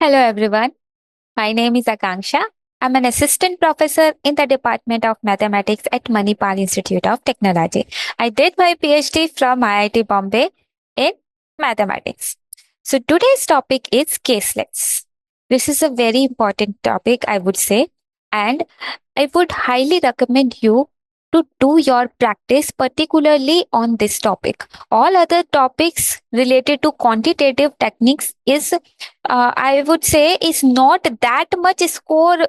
Hello, everyone. My name is Akanksha. I'm an assistant professor in the Department of Mathematics at Manipal Institute of Technology. I did my PhD from IIT Bombay in mathematics. So today's topic is caselets. This is a very important topic, I would say, and I would highly recommend you to do your practice, particularly on this topic. All other topics related to quantitative techniques is, I would say, is not that much score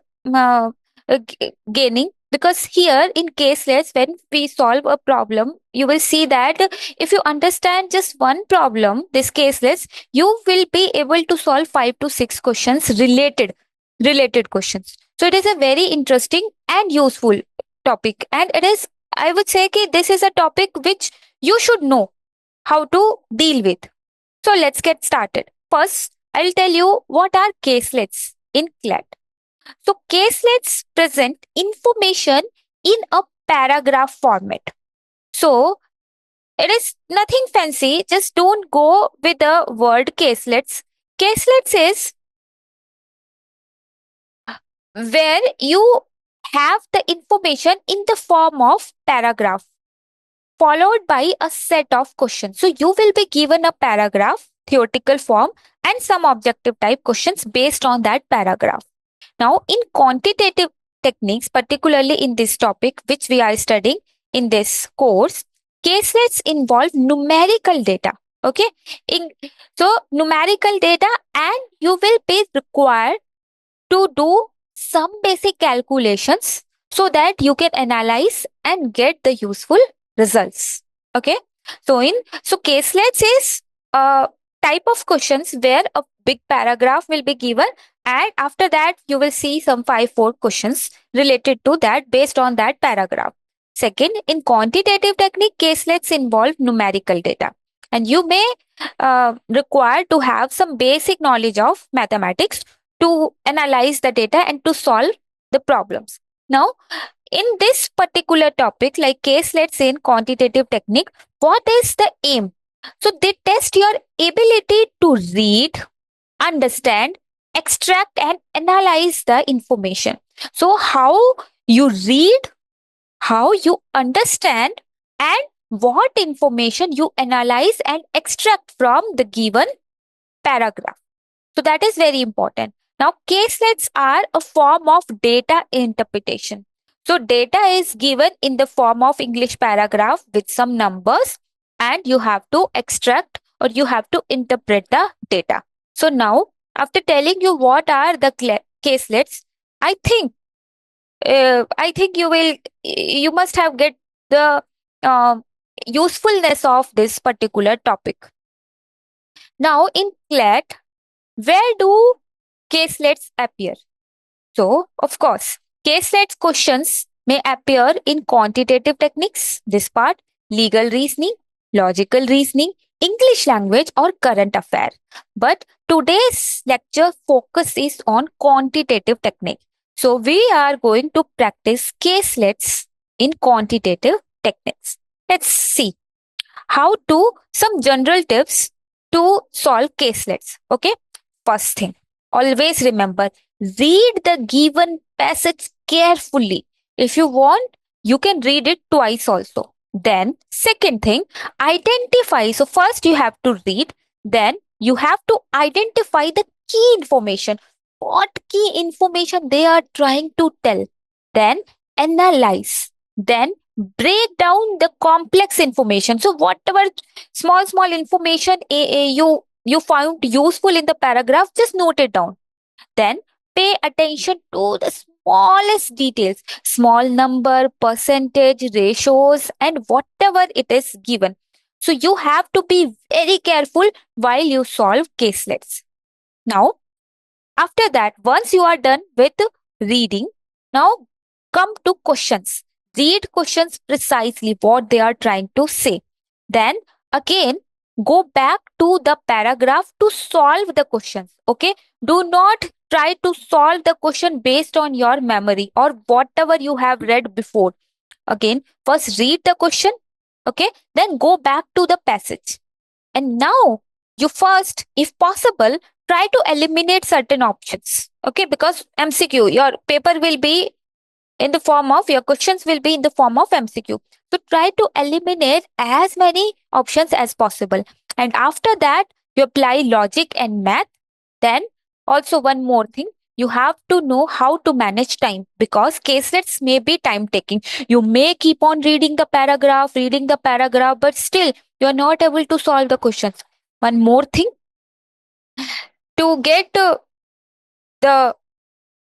gaining, because here in caseless, when we solve a problem, you will see that if you understand just one problem, this caseless, you will be able to solve 5 to 6 questions related questions. So it is a very interesting and useful topic, and it is, I would say, कि this is a topic which you should know how to deal with. So let's get started. First, I'll tell you what are caselets in CLAT. So caselets present information in a paragraph format. So it is nothing fancy. Just don't go with the word caselets. Caselets is where you have the information in the form of paragraph followed by a set of questions. So you will be given a paragraph, theoretical form, and some objective type questions based on that paragraph. Now, in quantitative techniques, particularly in this topic which we are studying in this course, caselets involve numerical data. Okay, in, so numerical data, and you will be required to do some basic calculations so that you can analyze and get the useful results. Okay, so caselets is a type of questions where a big paragraph will be given, and after that you will see some 5 4 questions related to that based on that paragraph. Second, in quantitative technique, caselets involve numerical data, and you may require to have some basic knowledge of mathematics to analyze the data and to solve the problems. Now, in this particular topic, like caselets in quantitative technique, what is the aim? So they test your ability to read, understand, extract, and analyze the information. So, how you read, how you understand, and what information you analyze and extract from the given paragraph. So that is very important. Now, caselets are a form of data interpretation. So data is given in the form of English paragraph with some numbers, and you have to extract or you have to interpret the data. So now, after telling you what are the caselets, I think you must have get the uh, usefulness of this particular topic. Now, in CLAT, where do caselets appear? So, of course, caselets questions may appear in quantitative techniques, this part, legal reasoning, logical reasoning, English language, or current affair. But today's lecture focus is on quantitative technique. So, we are going to practice caselets in quantitative techniques. Let's see how to some general tips to solve caselets. Okay, first thing, always remember, read the given passage carefully. If you want, you can read it twice also. Then, second thing, identify. So, first you have to read, then you have to identify the key information. What key information they are trying to tell. Then, analyze. Then, break down the complex information. So, whatever small information you found useful in the paragraph, just note it down. Then pay attention to the smallest details, small number, percentage, ratios, and whatever it is given. So you have to be very careful while you solve caselets. Now, after that, once you are done with reading, now come to questions. Read questions precisely what they are trying to say. Then again, go back to the paragraph to solve the questions. Okay, do not try to solve the question based on your memory or whatever you have read before. Again, first read the question, okay, then go back to the passage, and now You first, if possible, try to eliminate certain options. Okay, because MCQ, your paper will be in the form of, your questions will be in the form of MCQ. So try to eliminate as many options as possible. And after that, you apply logic and math. Then, also one more thing, you have to know how to manage time, because caselets may be time taking. You may keep on reading the paragraph, but still you are not able to solve the questions. One more thing, to get the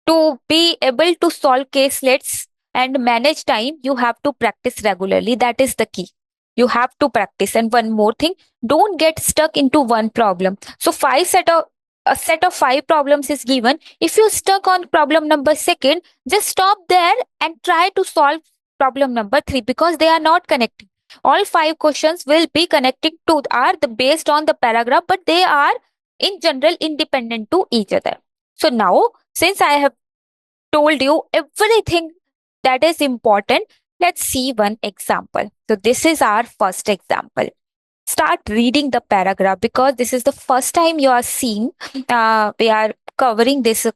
to be able to solve caselets and manage time, you have to practice regularly. That is the key. You have to practice. And one more thing, don't get stuck into one problem. So a set of five problems is given. If you stuck on problem number second, just stop there and try to solve problem number three, because they are not connecting. All five questions will be connecting to, are the based on the paragraph, but they are in general independent to each other. So now, since I have told you everything that is important, let's see one example. So, this is our first example. Start reading the paragraph, because this is the first time you are seeing, we are covering this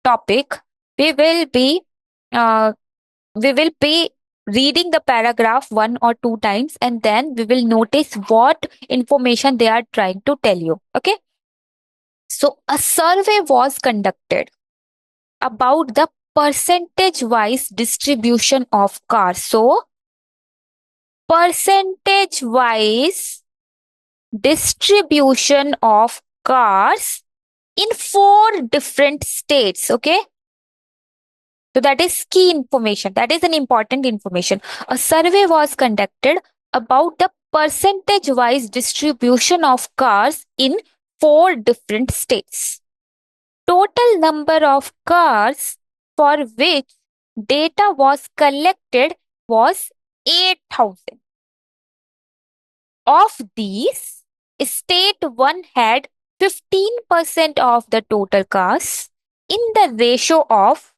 topic. We will be, uh, we will be reading the paragraph one or two times, and then we will notice what information they are trying to tell you. Okay. So, a survey was conducted about the percentage wise distribution of cars. So, percentage wise distribution of cars in four different states. Okay. So, that is key information. That is an important information. A survey was conducted about the percentage wise distribution of cars in four different states. Total number of cars for which data was collected was 8,000. Of these, state 1 had 15% of the total cars in the ratio of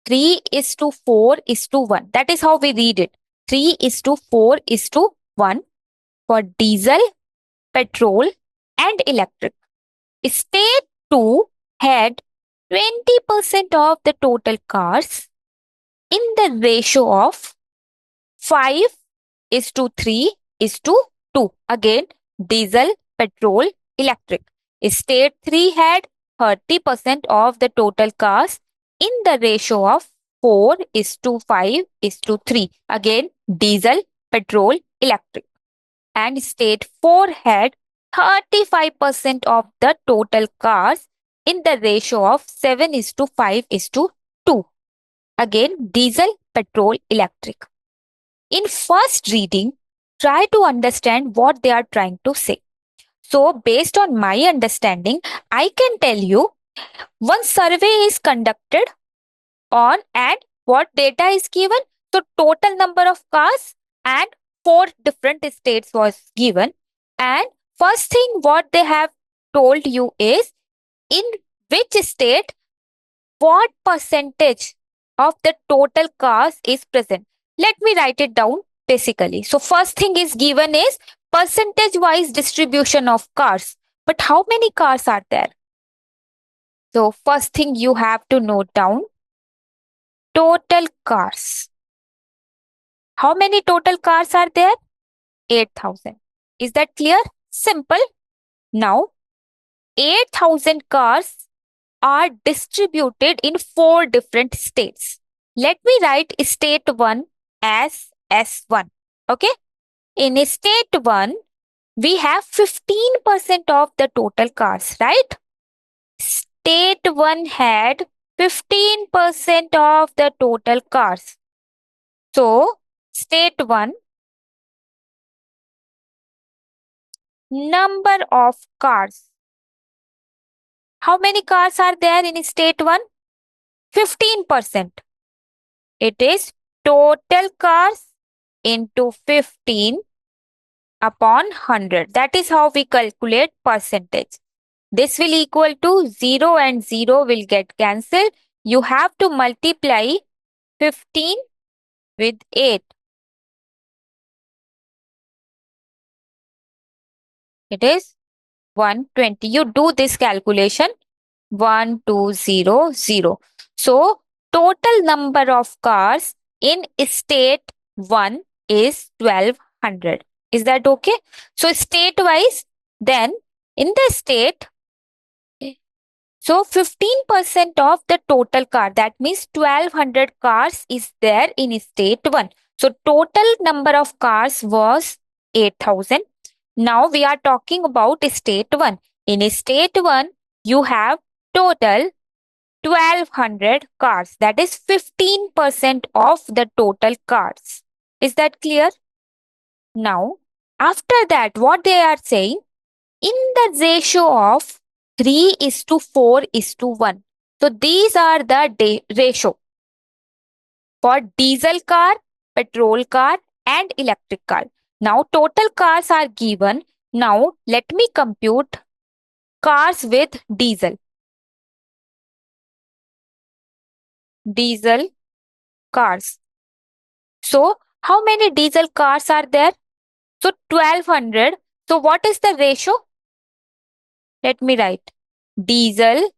3 is to 4 is to 1. That is how we read it. 3 is to 4 is to 1 for diesel, petrol, and electric. State 2 had 20% of the total cars in the ratio of 5 is to 3 is to 2. Again, diesel, petrol, electric. State 3 had 30% of the total cars in the ratio of 4 is to 5 is to 3. Again, diesel, petrol, electric. And state 4 had 35% of the total cars in the ratio of 7 is to 5 is to 2. Again, diesel, petrol, electric. In first reading, try to understand what they are trying to say. So, based on my understanding, I can tell you one survey is conducted on, and what data is given. So, total number of cars and four different states was given. And first thing what they have told you is, in which state what percentage of the total cars is present. Let me write it down basically. So, first thing is given is percentage wise distribution of cars. But how many cars are there? So, first thing you have to note down total cars. How many total cars are there? 8,000. Is that clear? Simple. Now, 8,000 cars are distributed in four different states. Let me write state 1 as S1. Okay. In state 1, we have 15% of the total cars, right? State 1 had 15% of the total cars. So, state 1, number of cars. How many cars are there in state 1? 15%. It is total cars into 15 upon 100. That is how we calculate percentage. This will equal to 0 and 0 will get cancelled. You have to multiply 15 with 8. It is 120. You do this calculation. 1200. So total number of cars in state 1 is 1200. Is that okay? So state wise, then in the state, so 15% of the total car, that means 1200 cars is there in state 1. So total number of cars was 8000. Now we are talking about state 1. In state 1, you have total 1200 cars. That is 15% of the total cars. Is that clear? Now, after that, what they are saying, in the ratio of 3 is to 4 is to 1. So these are the ratio for diesel car, petrol car and electric car. Now total cars are given. Now let me compute cars with diesel. Diesel cars. So how many diesel cars are there? So 1200. So what is the ratio? Let me write. Diesel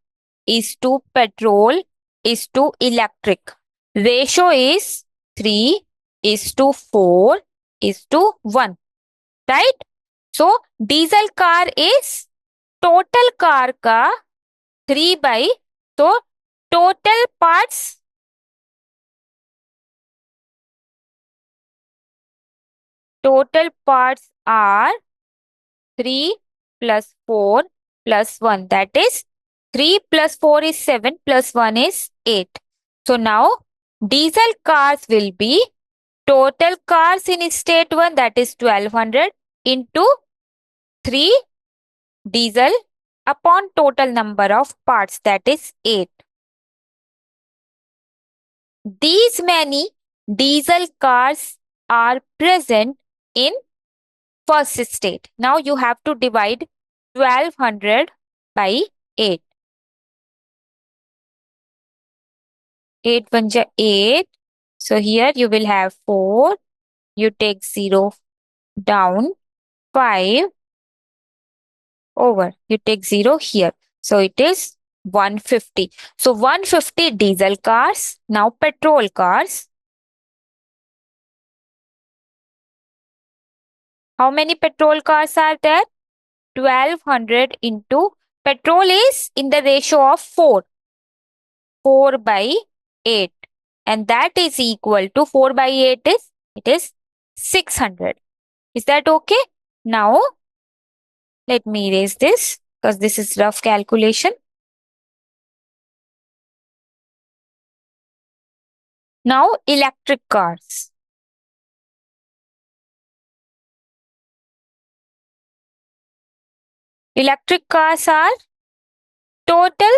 is to petrol is to electric. Ratio is 3 is to 4 is to 1. Right? So diesel car is total car ka 3 by, so total parts are 3 plus 4 plus 1. That is 3 plus 4 is 7 plus 1 is 8. So now diesel cars will be total cars in state 1, that is 1200 into 3 diesel upon total number of parts, that is 8. These many diesel cars are present in first state. Now you have to divide 1200 by 8. 8 1 ja 8. So here you will have 4. You take 0 down. 5 over. You take 0 here. So it is 150. So 150 diesel cars. Now petrol cars. How many petrol cars are there? 1200 into petrol is in the ratio of 4. 4 by 8. And that is equal to 4 by 8 is, it is 600. Is that okay? Now, let me erase this because this is rough calculation. Now, electric cars. Electric cars are total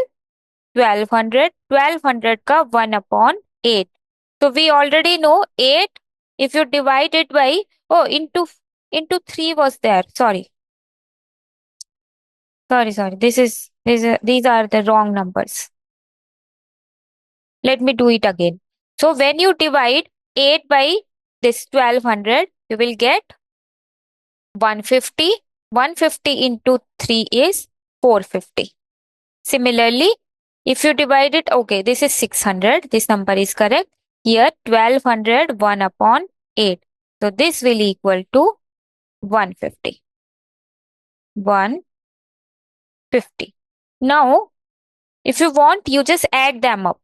1200. 1200 ka 1 upon 8. So we already know 8. If you divide it by, into 3 was there. Sorry. These are the wrong numbers. Let me do it again. So when you divide 8 by this 1200, you will get 150. 150 into 3 is 450. Similarly, if you divide it, okay, this is 600. This number is correct. Here 1200 1 upon 8. So this will equal to 150. 150. Now, if you want, you just add them up.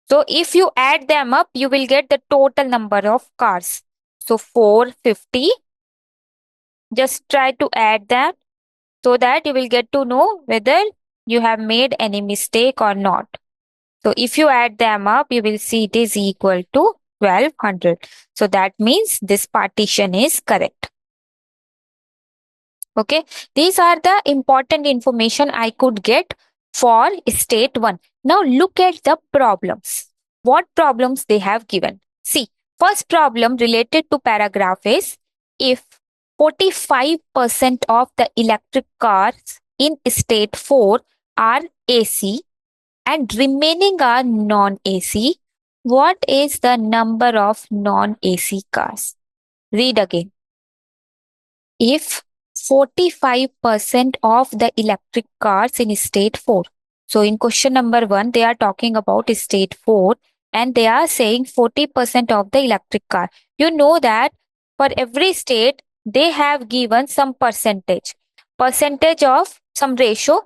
So if you add them up, you will get the total number of cars. So 450. Just try to add them so that you will get to know whether you have made any mistake or not. So if you add them up, you will see it is equal to 1200. So that means this partition is correct. Okay. These are the important information I could get for state 1. Now look at the problems. What problems they have given. See, first problem related to paragraph is, if 45% of the electric cars in state 4 are AC and remaining are non-AC, what is the number of non-AC cars? Read again. If 45% of the electric cars in state 4. So in question number 1, they are talking about state 4 and they are saying 40% of the electric car. You know that for every state, they have given some percentage of some ratio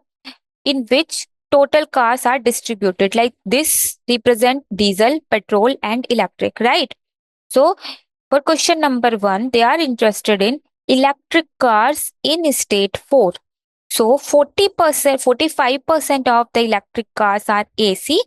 in which total cars are distributed. Like this represent diesel, petrol and electric, right? So for question number 1, they are interested in electric cars in state 4. So 40%, 45% of the electric cars are AC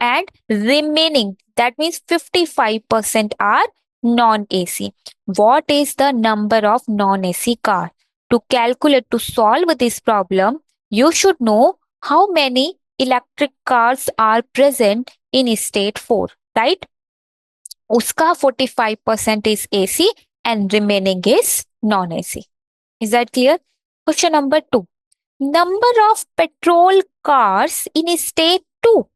and remaining, that means 55% are non-AC. What is the number of non-AC car? To calculate, to solve this problem, you should know how many electric cars are present in state 4, right? Uska 45% is AC and remaining is non-AC. Is that clear? Question number 2. Number of petrol cars in state 2.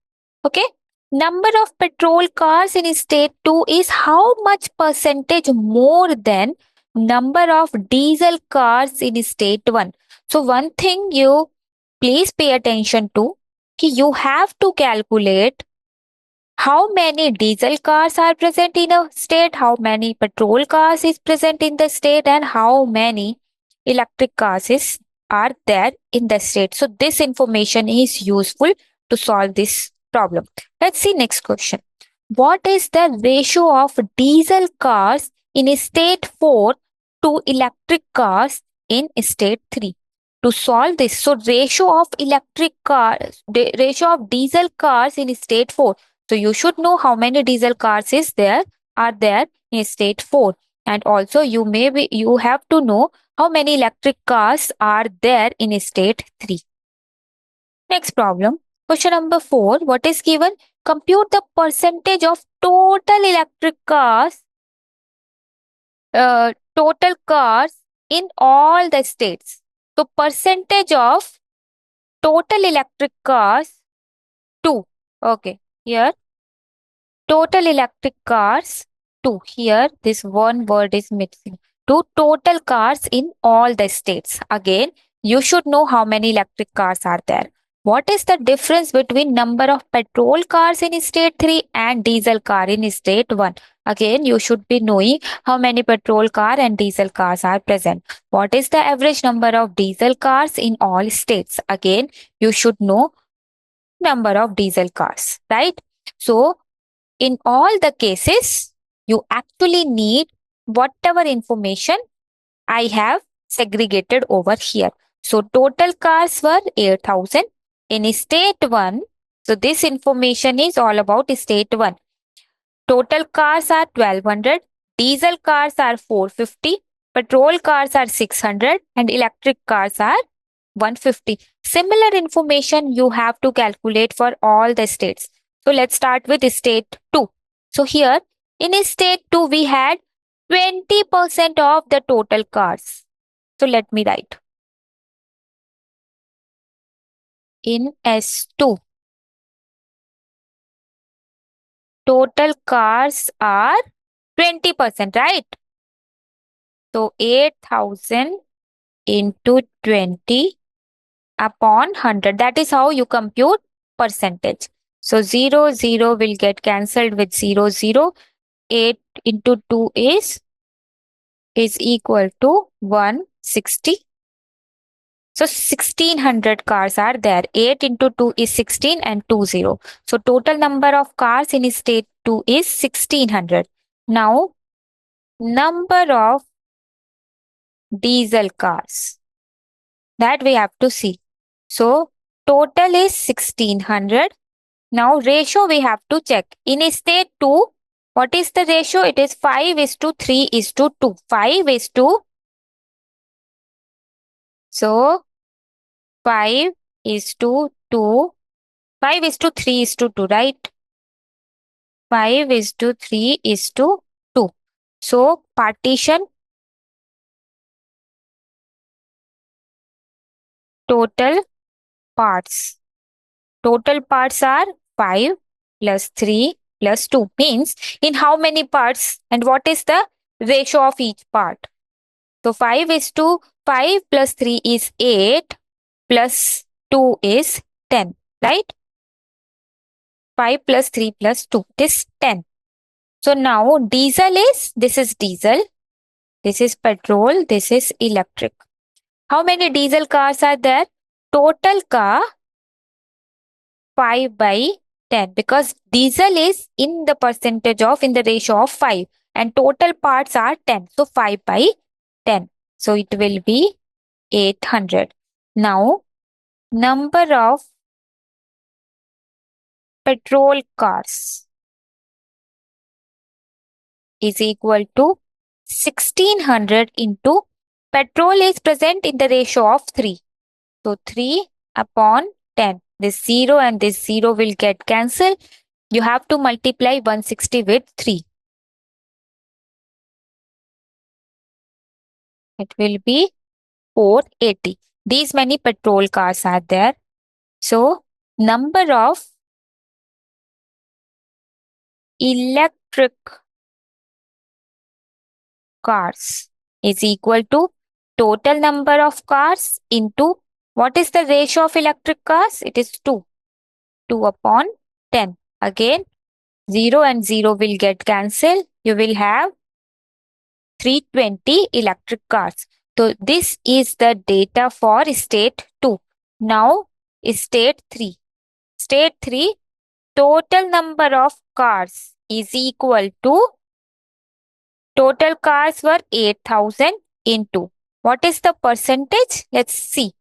Okay. Number of petrol cars in state 2 is how much percentage more than number of diesel cars in state 1. So one thing you please pay attention to, you have to calculate how many diesel cars are present in a state, how many petrol cars is present in the state, and how many electric cars are there in the state. So this information is useful to solve this problem. Let's see next question. What is the ratio of diesel cars in state 4 to electric cars in state 3? To solve this, so ratio of diesel cars in state 4. So you should know how many diesel cars are there in state 4. And also you have to know how many electric cars are there in state 3. Next problem. Question number 4. What is given? Compute the percentage of total cars in all the states. So percentage of total electric cars 2. Okay. Here total electric cars 2. Here this one word is missing. To total cars in all the states. Again, you should know how many electric cars are there. What is the difference between number of petrol cars in state 3 and diesel car in state 1? Again, you should be knowing how many petrol car and diesel cars are present. What is the average number of diesel cars in all states? Again, you should know number of diesel cars, right? So in all the cases, you actually need whatever information I have segregated over here. So total cars were 8,000 in state 1. So this information is all about state 1. Total cars are 1200, diesel cars are 450, petrol cars are 600 and electric cars are 150. Similar information you have to calculate for all the states. So let's start with state 2. So here in state 2 we had 20% of the total cars. So let me write. In S2, total cars are 20%, right? So 8,000 into 20 upon 100. That is how you compute percentage. So 0 will get cancelled with 0. 8 into 2 is equal to 160. So 1600 cars are there. 8 into 2 is 16 and 20. So total number of cars in state 2 is 1600. Now, number of diesel cars that we have to see. So total is 1600. Now ratio we have to check. In state 2, what is the ratio? It is 5:3:2. 5:2. So 5:2. 5:3:2, right? 5:3:2. So partition total parts. Total parts are 5 plus 3 plus 2. Means in how many parts and what is the ratio of each part? So 5 is 2, 5 plus 3 is 8 plus 2 is 10, right? 5 plus 3 plus 2 is 10. So now this is diesel, this is petrol, this is electric. How many diesel cars are there? Total car 5 by 10 because diesel is in the percentage of in the ratio of 5 and total parts are 10. So 5 by 10. So it will be 800. Now number of petrol cars is equal to 1600 into petrol is present in the ratio of 3. So 3 upon 10. This 0 and this 0 will get cancelled. You have to multiply 160 with 3. It will be 480. These many petrol cars are there. So number of electric cars is equal to total number of cars into what is the ratio of electric cars? It is 2. 2 upon 10. Again, 0 and 0 will get cancelled. You will have 320 electric cars. So this is the data for state 2. Now state 3. State 3, total number of cars is equal to total cars were 8000 into. What is the percentage? Let's see.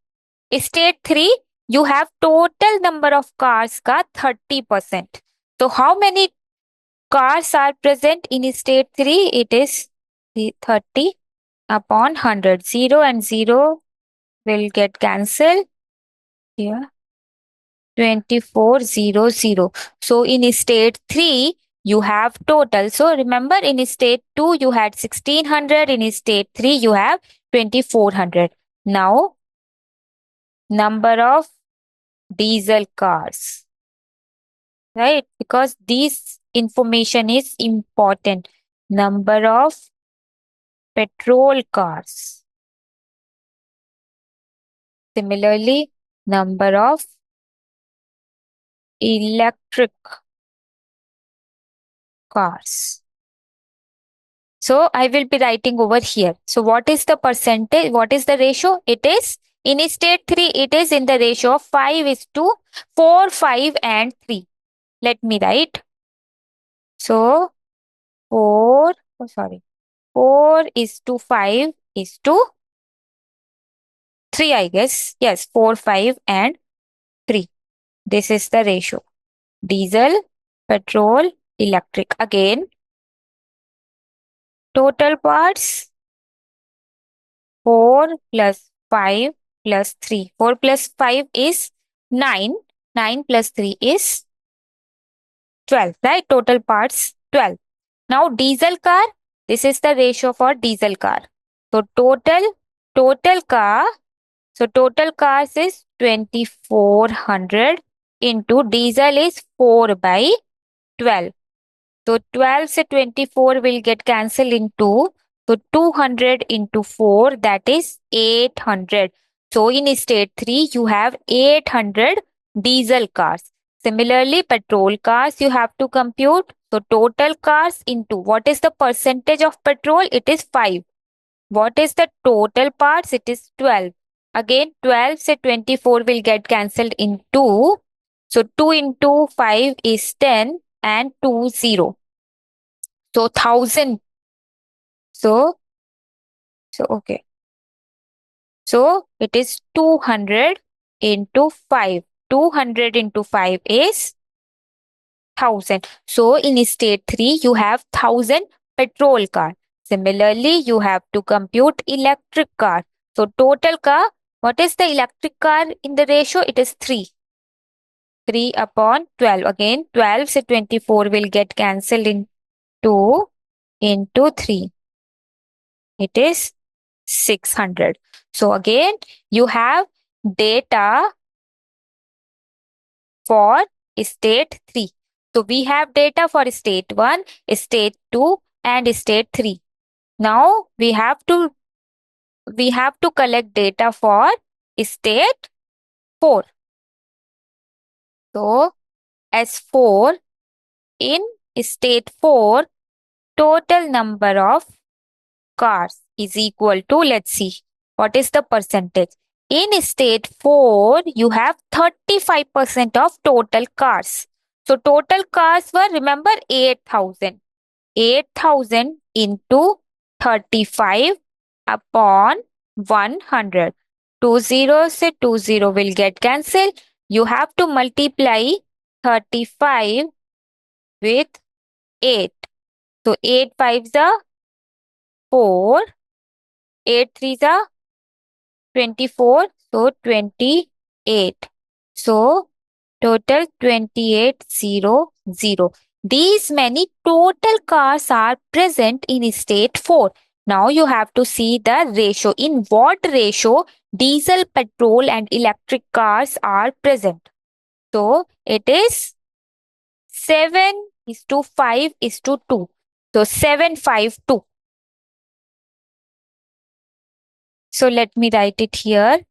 State 3, you have total number of cars ka 30%. So how many cars are present in state 3? It is 30 upon 100. 0 and 0 will get cancelled. Here 2400. So in state 3, you have total. So remember in state 2, you had 1600. In state 3, you have 2400. Now, number of diesel cars, right? Because this information is important. Number of petrol cars. Similarly, number of electric cars. So I will be writing over here. So what is the percentage? What is the ratio? It is in state 3, it is in the ratio of 5 is to 4, 5 and 3. Let me write. So 4, oh sorry, 4 is to 5 is to 3, I guess. Yes, 4, 5 and 3. This is the ratio. Diesel, petrol, electric. Again, total parts 4 plus 5 plus 3. 4 plus 5 is 9. 9 plus 3 is 12, right? Total parts 12. Now diesel car, this is the ratio for diesel car. So total car, so total cars is 2400 into diesel is 4 by 12. So 12 से 24 will get cancelled into. So 200 into 4, that is 800. So in state 3, you have 800 diesel cars. Similarly, petrol cars you have to compute. So total cars into what is the percentage of petrol? It is 5. What is the total parts? It is 12. Again, 12 से 24 will get cancelled into. So 2 into 5 is 10 and 2 0. So 1000. So, okay. So it is 200 into 5. 200 into 5 is 1000. So in state 3, you have 1000 petrol car. Similarly, you have to compute electric car. So total car, what is the electric car in the ratio? It is 3. 3 upon 12. Again, 12 से 24 will get cancelled into 3. It is 600. So again, you have data for state 3. So we have data for state 1, state 2 and state 3. Now we have to we have to collect data for state 4. So S4 in state 4, total number of cars is equal to, let's see, what is the percentage? In state 4, you have 35% of total cars. So total cars were, remember, 8,000. 8,000 into 35 upon 100. 20 se 20 will get cancelled. You have to multiply 35 with 8. So 8 fives are 4, 8 threes are 24, so 28. So total 2800. These many total cars are present in state 4. Now you have to see the ratio. In what ratio diesel, petrol and electric cars are present? So it is 7 is to 5 is to 2. So 7:5:2. So let me write it here.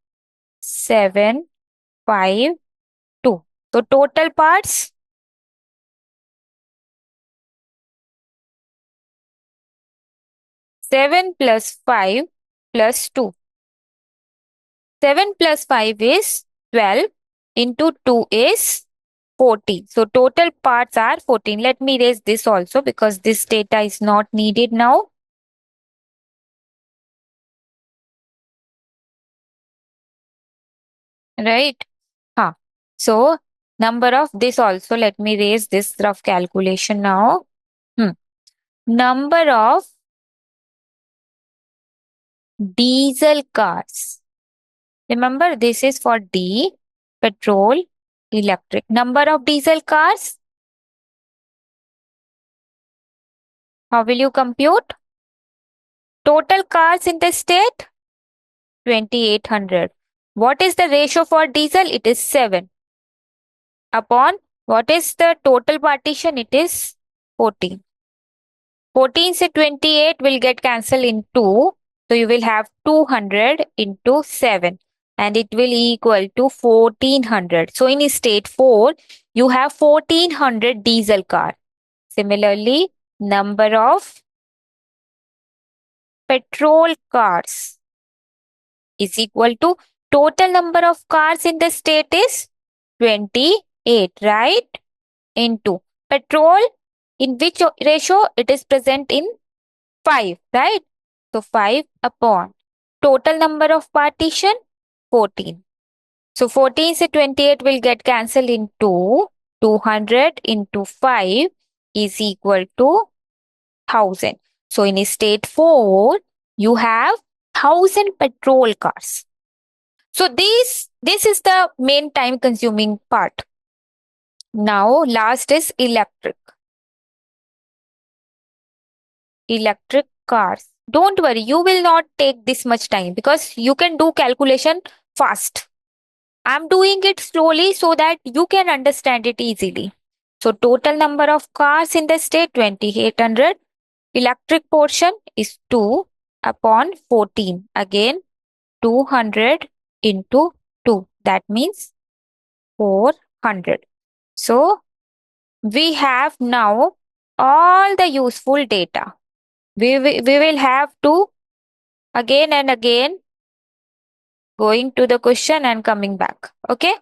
7:5:2. So total parts 7 plus 5 plus 2. 7 plus 5 is 12 into 2 is 14. So total parts are 14. Let me erase this also because this data is not needed now. Right? Huh. So number of this also, let me raise this rough calculation now. Number of diesel cars. Remember, this is for D, petrol, electric. Number of diesel cars, how will you compute? Total cars in the state, 2,800. What is the ratio for diesel? It is 7. Upon what is the total partition? It is 14. 14 se 28 will get cancelled in 2. So you will have 200 into 7 and it will equal to 1400. So in state 4, you have 1400 diesel car. Similarly, number of petrol cars is equal to total number of cars in the state is 28, right? Into petrol, in which ratio it is present in 5, right? So 5 upon total number of partition 14. So 14 se 28 will get cancelled into 200 into 5 is equal to 1,000. So in state 4, you have 1,000 petrol cars. So this is the main time consuming part. Now last is electric. Electric cars. Don't worry, you will not take this much time because you can do calculation fast. I'm doing it slowly so that you can understand it easily. So total number of cars in the state 2,800. Electric portion is 2 upon 14. Again 200 into 2. That means 400. So we have now all the useful data. We will have to again and again going to the question and coming back. Okay.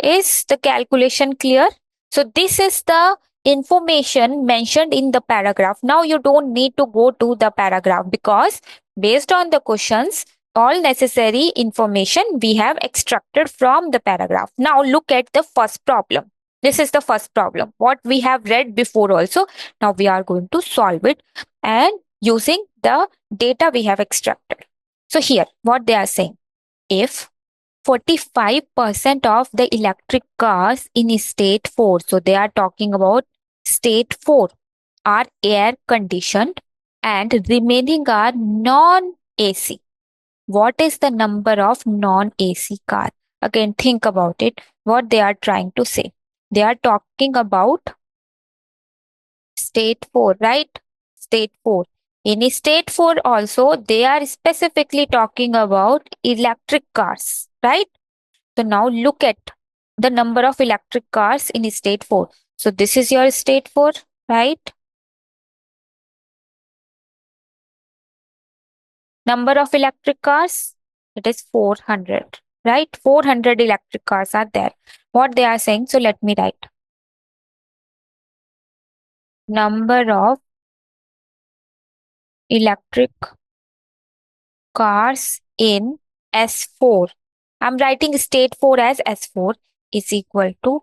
Is the calculation clear? So this is the information mentioned in the paragraph. Now you don't need to go to the paragraph because based on the questions, all necessary information we have extracted from the paragraph. Now look at the first problem. This is the first problem. What we have read before also. Now we are going to solve it and using the data we have extracted. So here, what they are saying. If 45% of the electric cars in state 4, so they are talking about state 4, are air conditioned and remaining are non AC. What is the number of non AC cars? Again, think about it. What they are trying to say. They are talking about state 4, right? State 4. In state 4 also, they are specifically talking about electric cars, right? So now look at the number of electric cars in state 4. So this is your state 4, right? Number of electric cars, it is 400, right? 400 electric cars are there. What they are saying, so let me write. Number of electric cars in S4. I'm writing state 4 as S4 is equal to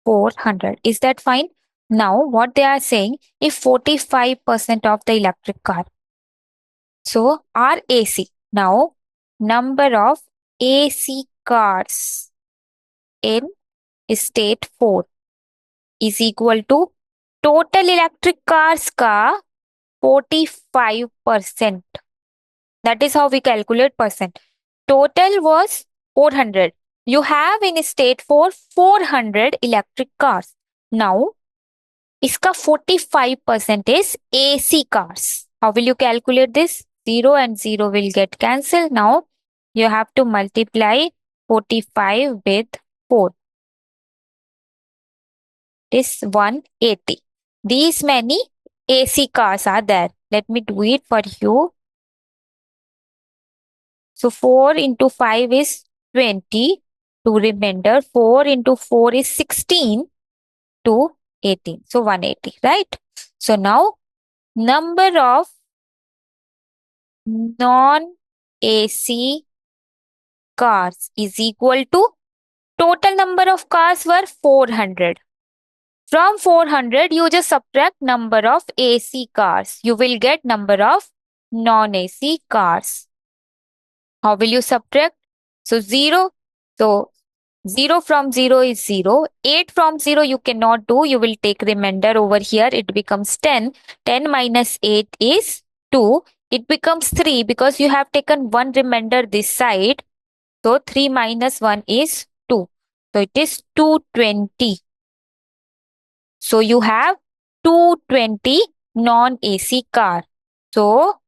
400. Is that fine? Now, what they are saying, if 45% of the electric car, so are AC. Now, number of AC cars in state 4 is equal to total electric cars ka 45%. That is how we calculate percent. Total was 400. You have in state 4 400 electric cars. Now, iska 45% is AC cars. How will you calculate this? 0 and 0 will get cancelled. Now, you have to multiply 45 with 4. This 180. These many AC cars are there. Let me do it for you. So 4 into 5 is 20. To remainder, 4 into 4 is 16 to 18. So 180, right? So now number of non-AC cars is equal to total number of cars were 400. From 400, you just subtract number of AC cars. You will get number of non-AC cars. How will you subtract? So 0. So 0 from 0 is 0. 8 from 0 you cannot do. You will take remainder over here. It becomes 10. 10 minus 8 is 2. It becomes 3 because you have taken one remainder this side. So 3 minus 1 is 2. So it is 220. So you have 220 non-AC car. So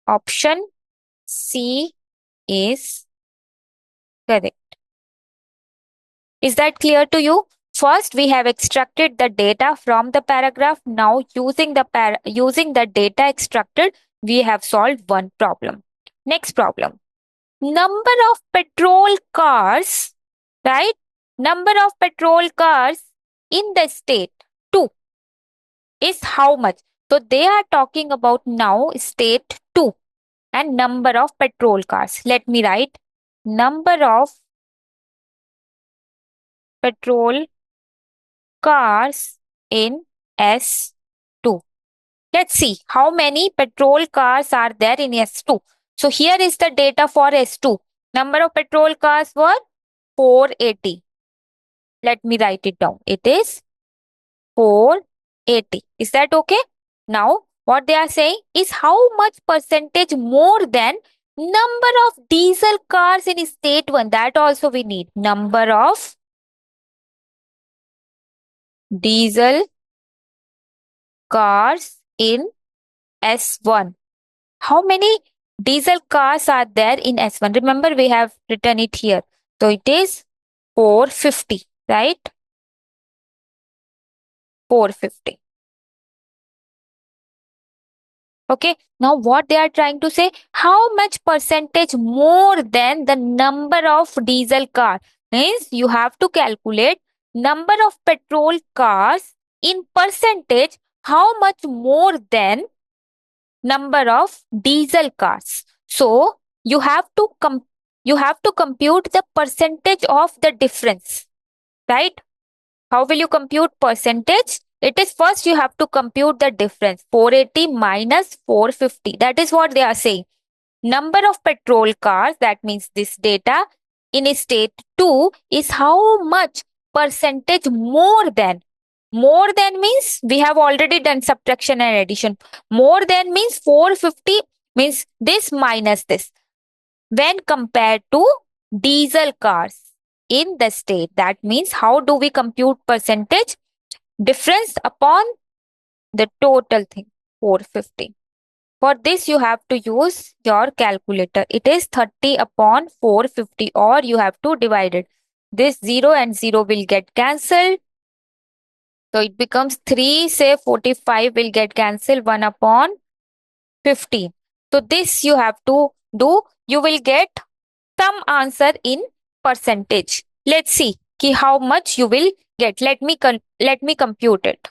option C is correct. Is that clear to you? First, we have extracted the data from the paragraph. Now, using the data extracted, we have solved one problem. Next problem. Number of petrol cars, right? Number of petrol cars in the state 2 is how much? So, they are talking about now state 2 and number of petrol cars. Let me write number of petrol cars in S2. Let's see how many petrol cars are there in S2. So here is the data for S2. Number of petrol cars were 480. Let me write it down. It is 480. Is that okay? Now, what they are saying is how much percentage more than number of diesel cars in state 1. That also we need. Number of diesel cars in S1. How many diesel cars are there in S1? Remember, we have written it here. So it is 450, right? 450. Okay. Now, what they are trying to say, how much percentage more than the number of diesel cars? Means you have to calculate number of petrol cars in percentage, how much more than number of diesel cars. So you have to compute the percentage of the difference, right? How will you compute percentage? It is first you have to compute the difference. 480 minus 450. That is what they are saying. Number of petrol cars, that means this data in state 2 is how much percentage more than. More than means we have already done subtraction and addition. More than means 450 means this minus this. When compared to diesel cars in the state, that means how do we compute percentage? Difference upon the total thing. 450. For this, you have to use your calculator. It is 30 upon 450, or you have to divide it. This 0 and 0 will get cancelled. So it becomes 3, say 45 will get cancelled, 1 upon 15. So this you have to do. You will get some answer in percentage. Let's see ki how much you will get. Let me compute it.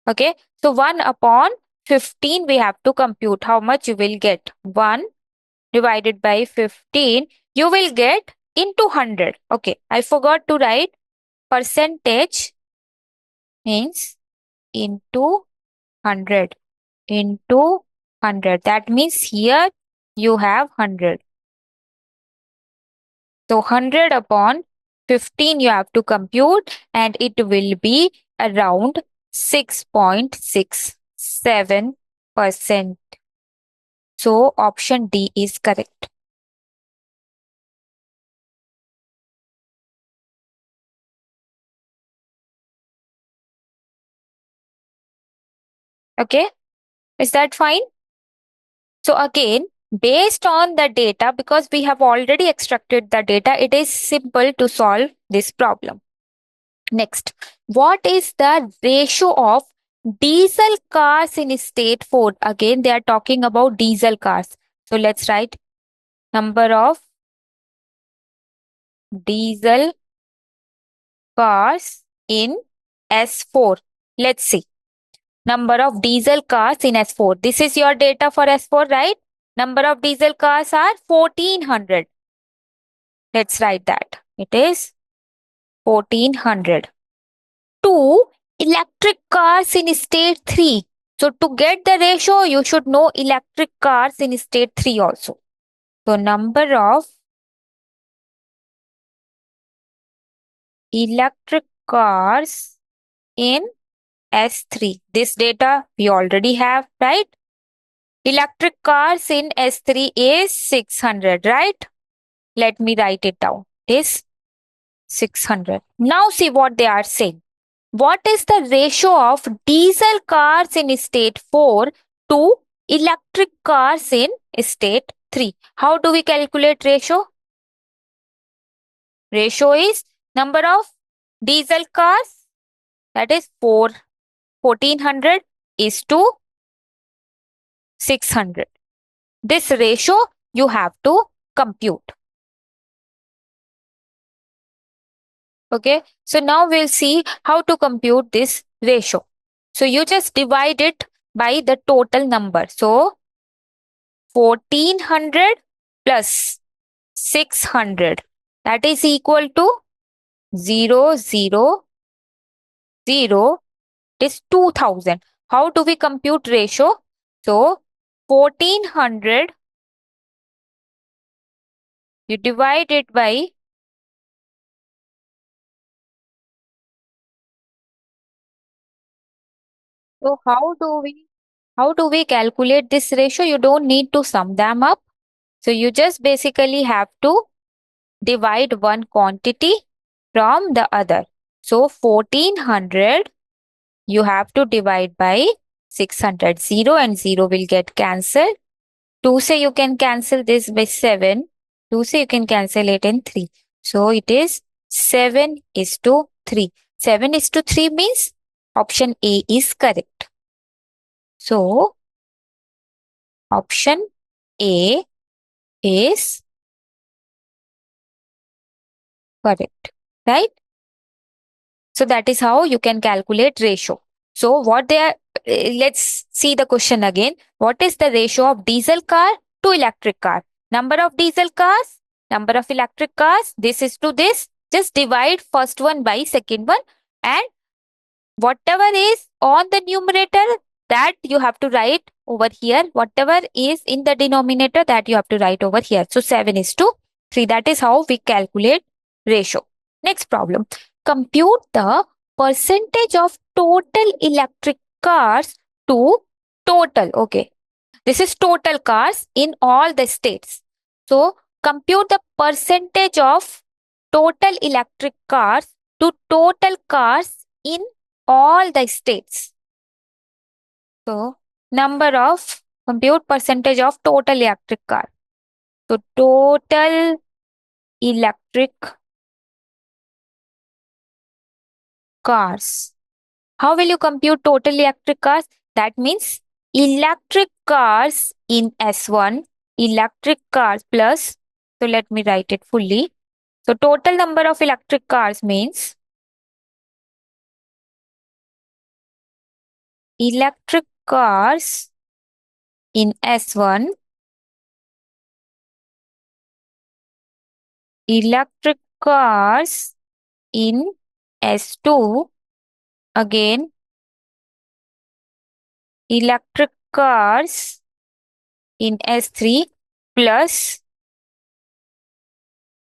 Okay. So 1 upon 15 we have to compute how much you will get. 1 divided by 15 you will get into 100. Okay. I forgot to write percentage means into 100. Into 100. That means here you have 100. So 100 upon 15 you have to compute, and it will be around 6.67%. So option D is correct. Okay, is that fine? So again, based on the data, because we have already extracted the data, it is simple to solve this problem. Next, what is the ratio of diesel cars in state 4? Again, they are talking about diesel cars. So let's write number of diesel cars in S4. Let's see. Number of diesel cars in S4. This is your data for S4, right? Number of diesel cars are 1400. Let's write that. It is 1400. 2 electric cars in state 3. So to get the ratio, you should know electric cars in state 3 also. So number of electric cars in S3. This data we already have, right? Electric cars in S3 is 600, right? Let me write it down. It is 600. Now see what they are saying. What is the ratio of diesel cars in state 4 to electric cars in state 3? How do we calculate ratio? Ratio is number of diesel cars, that is 1400 is to 600. This ratio you have to compute. Okay, so now we'll see how to compute this ratio. So you just divide it by the total number. So 1400 plus 600, that is equal to 0, 0, 0, it is 2000. How do we compute ratio? So 1400 you divide it by so how do we calculate this ratio? You don't need to sum them up. So you just basically have to divide one quantity from the other. So 1400 you have to divide by 600. 0 and 0 will get cancelled. 2 say you can cancel this by 7. 2 say you can cancel it in 3. So it is 7 is to 3. 7 is to 3 means option A is correct. So option A is correct, right? So that is how you can calculate ratio. So what they are, let's see the question again. What is the ratio of diesel car to electric car? Number of diesel cars, number of electric cars, this is to this. Just divide first one by second one, and whatever is on the numerator, that you have to write over here. Whatever is in the denominator, that you have to write over here. So 7 is to 3. That is how we calculate ratio. Next problem. Compute the percentage of total electric cars to total. Okay. This is total cars in all the states. So compute the percentage of total electric cars to total cars in all the states. So compute percentage of total electric car. So total electric cars. How will you compute total electric cars? That means electric cars in S1, electric cars plus, so let me write it fully. So total number of electric cars means electric cars in S1, electric cars in S2, again electric cars in S3 plus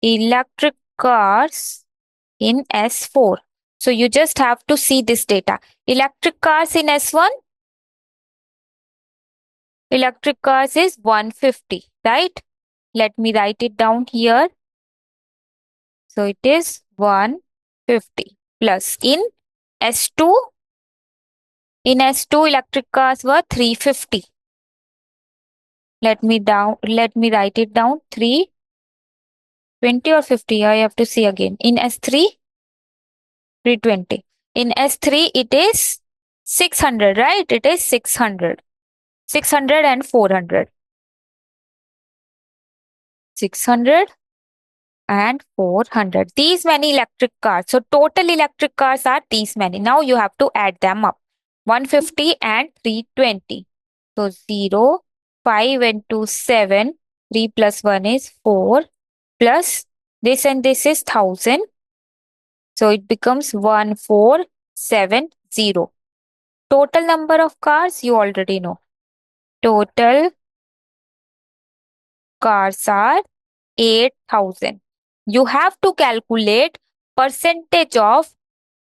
electric cars in S4. So you just have to see this data. Electric cars in S1, electric cars is 150, right? Let me write it down here. So it is 150 plus in S2, in S2 electric cars were 350. Let me write it down. 320 or 50. I have to see again. In S3, 320. In S3, it is 600, right? It is 600. 600 and 400. 600 and 400. These many electric cars. So total electric cars are these many. Now you have to add them up. 150 and 320. So 0, 5 and 2, 7. 3 plus 1 is 4. Plus this and this is 1000. So it becomes 1470. Total number of cars you already know. Total cars are 8000. You have to calculate percentage of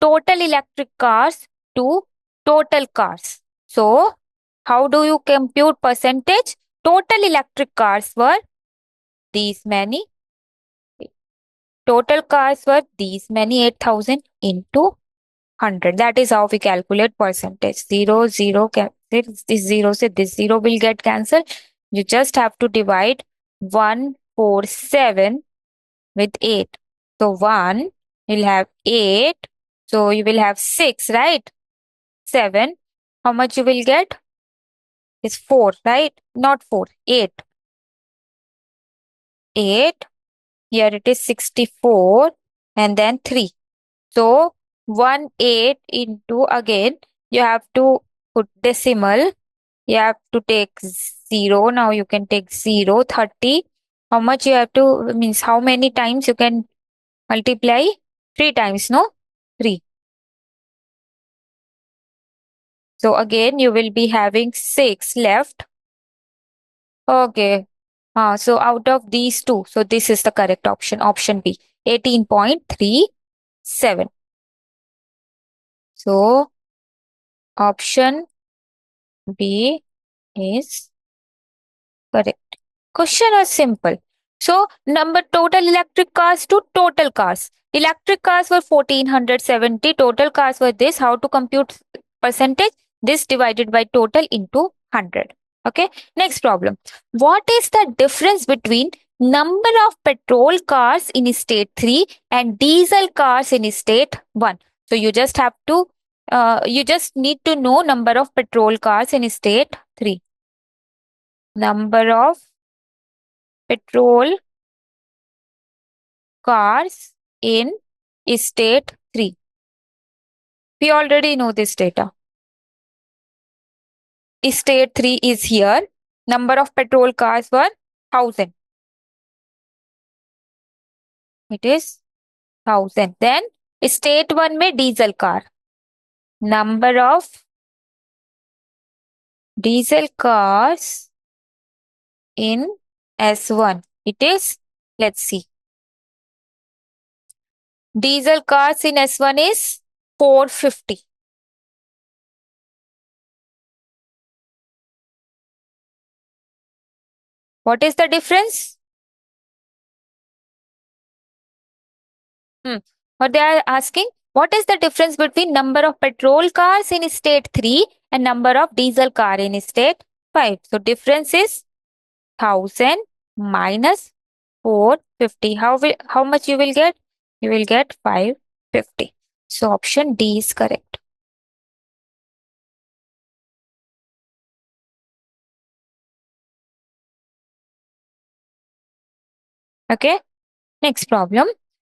total electric cars to total cars. So how do you compute percentage? Total electric cars were these many. Total cars were these many, 8000 into 100. That is how we calculate percentage. 0, 0, this 0 se this 0 will get cancelled. You just have to divide 147 with 8. So 1 will have 8. So you will have 6, right? 7. How much you will get? Is 4, right? Not 4, 8. 8. Here it is 64 and then 3. So 1 8 into, again you have to put decimal. You have to take 0. Now you can take 0. 30. How much you have to, means how many times you can multiply? 3 times, no? 3. So again you will be having 6 left. Okay. So out of these two, so this is the correct option. Option B, 18.37. So option B is correct. Question is simple. So number total electric cars to total cars. Electric cars were 1470. Total cars were this. How to compute percentage? This divided by total into 100. Okay. Next problem. What is the difference between number of petrol cars in state 3 and diesel cars in state 1? So you just have to, you just need to know number of petrol cars in state 3. Number of petrol cars in state 3. We already know this data. State 3 is here. Number of petrol cars were 1000. It is 1000. Then state 1 में diesel car. Number of diesel cars in S1. It is, let's see. Diesel cars in S1 is 450. What is the difference? What they are asking? What is the difference between number of petrol cars in state 3 and number of diesel car in state 5. So difference is 1000 minus 450. How much you will get? You will get 550. So option D is correct. Okay. Next problem.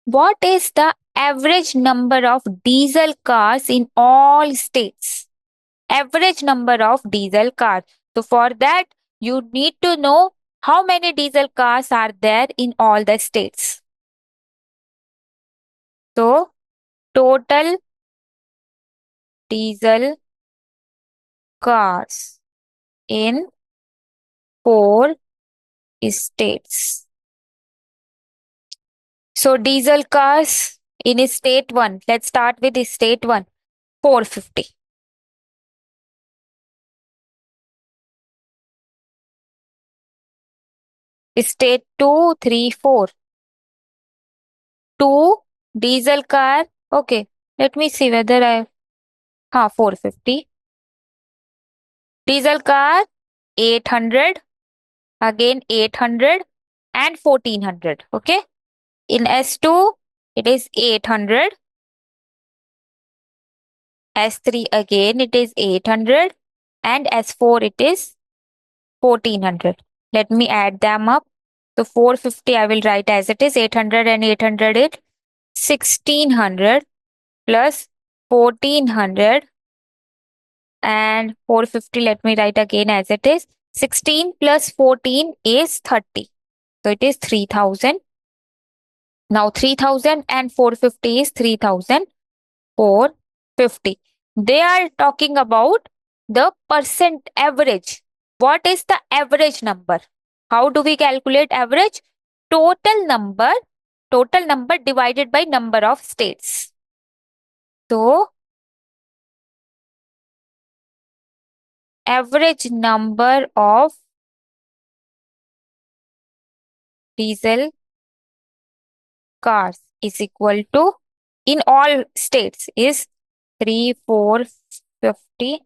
What is the average number of diesel cars in all states? Average number of diesel cars. So for that, you need to know how many diesel cars are there in all the states. So total diesel cars in 4 states. So diesel cars in state 1. Let's start with state 1. 450. State 2, 3, 4. 2 diesel car. Okay. Let me see whether 450. Diesel car 800. Again 800 and 1400. Okay. In S2 it is 800. S3 again it is 800 and S4 it is 1400. Let me add them up. So 450 I will write as it is, 800 and 800 is 1600 plus 1400 and 450 let me write again as it is. 16 plus 14 is 30. So it is 3000. Now 3000 and 450 is 3450. They are talking about the percent average. What is the average number? How do we calculate average? Total number divided by number of states. So average number of diesel cars is equal to, in all states, is 3450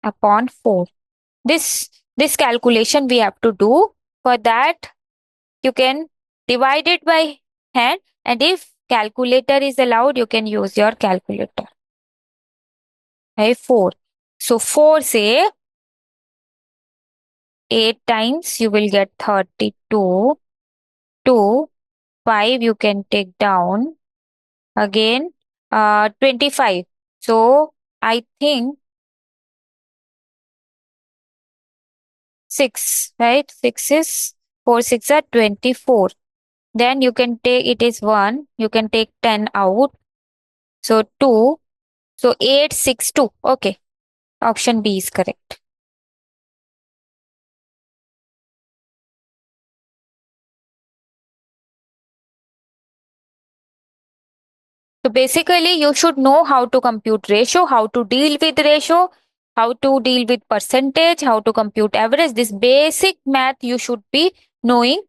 upon 4. This calculation we have to do. For that, you can divide it by hand, and if calculator is allowed, you can use your calculator. 4. So 4 say 8 times you will get 32. 2, 5 you can take down. Again 25. So I think 6, right? 6 is 4 6 are 24. Then you can take, it is 1. You can take 10 out. So 2. So 8, 6, 2. Okay. Option B is correct. So basically, you should know how to compute ratio, how to deal with ratio, how to deal with percentage, how to compute average. This basic math you should be knowing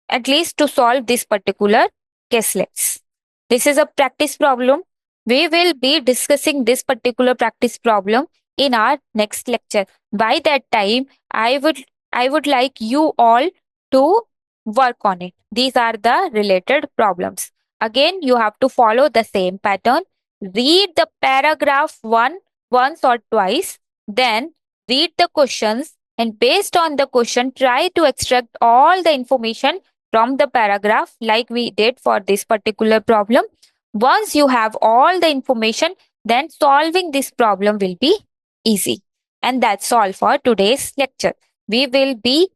at least to solve this particular caselets. This is a practice problem. We will be discussing this particular practice problem in our next lecture. By that time, I would like you all to work on it. These are the related problems. Again, you have to follow the same pattern. Read the paragraph once or twice, then read the questions, and based on the question, try to extract all the information from the paragraph like we did for this particular problem. Once you have all the information, then solving this problem will be easy. And that's all for today's lecture. We will be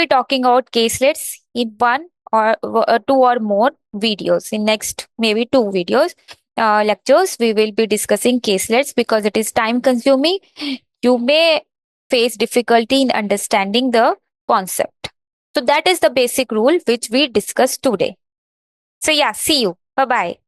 talking about caselets in one or two or more videos. In next maybe 2 videos lectures, we will be discussing caselets because it is time consuming. You may face difficulty in understanding the concept. So that is the basic rule which we discussed today. So yeah, see you. Bye bye.